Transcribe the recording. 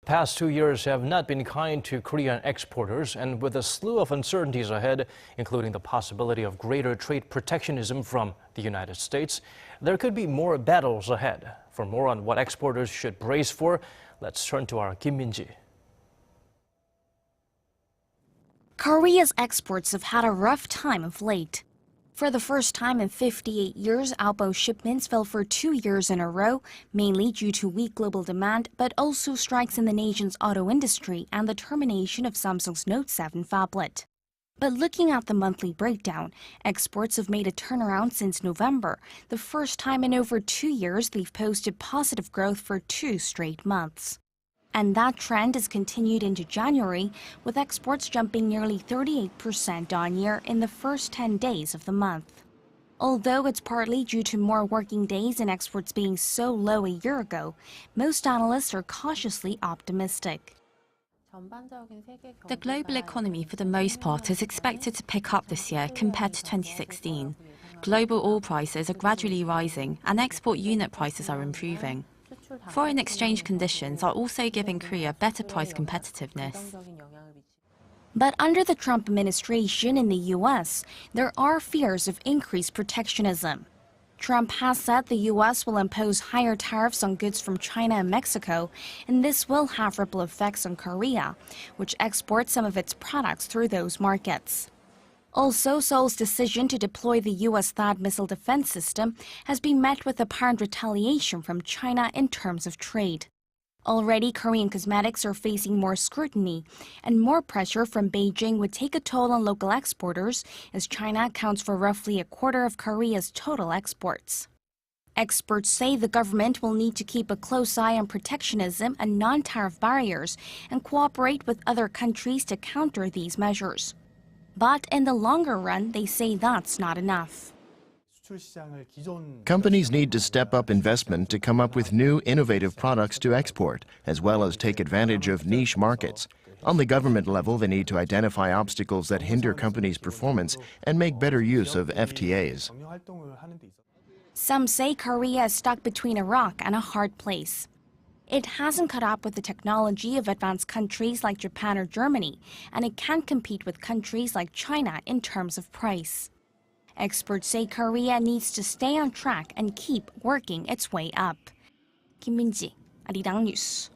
Past 2 years have not been kind to Korean exporters, and with a slew of uncertainties ahead, including the possibility of greater trade protectionism from the United States, there could be more battles ahead. For more on what exporters should brace for, let's turn to our Kim Min-ji. Korea's exports have had a rough time of late. For the first time in 58 years, outbound shipments fell for 2 years in a row, mainly due to weak global demand, but also strikes in the nation's auto industry and the termination of Samsung's Note 7 phablet. But looking at the monthly breakdown, exports have made a turnaround since November, the first time in over 2 years they've posted positive growth for 2 straight months. And that trend has continued into January, with exports jumping nearly 38% on-year in the first 10 days of the month. Although it's partly due to more working days and exports being so low a year ago, most analysts are cautiously optimistic. The global economy, for the most part, is expected to pick up this year compared to 2016. Global oil prices are gradually rising and export unit prices are improving. Foreign exchange conditions are also giving Korea better price competitiveness. But under the Trump administration in the U.S., there are fears of increased protectionism. Trump has said the U.S. will impose higher tariffs on goods from China and Mexico, and this will have ripple effects on Korea, which exports some of its products through those markets. Also, Seoul's decision to deploy the U.S. THAAD missile defense system has been met with apparent retaliation from China in terms of trade. Already, Korean cosmetics are facing more scrutiny, and more pressure from Beijing would take a toll on local exporters, as China accounts for roughly a quarter of Korea's total exports. Experts say the government will need to keep a close eye on protectionism and non-tariff barriers and cooperate with other countries to counter these measures. But in the longer run, they say that's not enough. Companies need to step up investment to come up with new, innovative products to export, as well as take advantage of niche markets. On the government level, they need to identify obstacles that hinder companies' performance and make better use of FTAs. Some say Korea is stuck between a rock and a hard place. It hasn't caught up with the technology of advanced countries like Japan or Germany, and it can't compete with countries like China in terms of price. Experts say Korea needs to stay on track and keep working its way up. Kim Min-ji, Arirang News.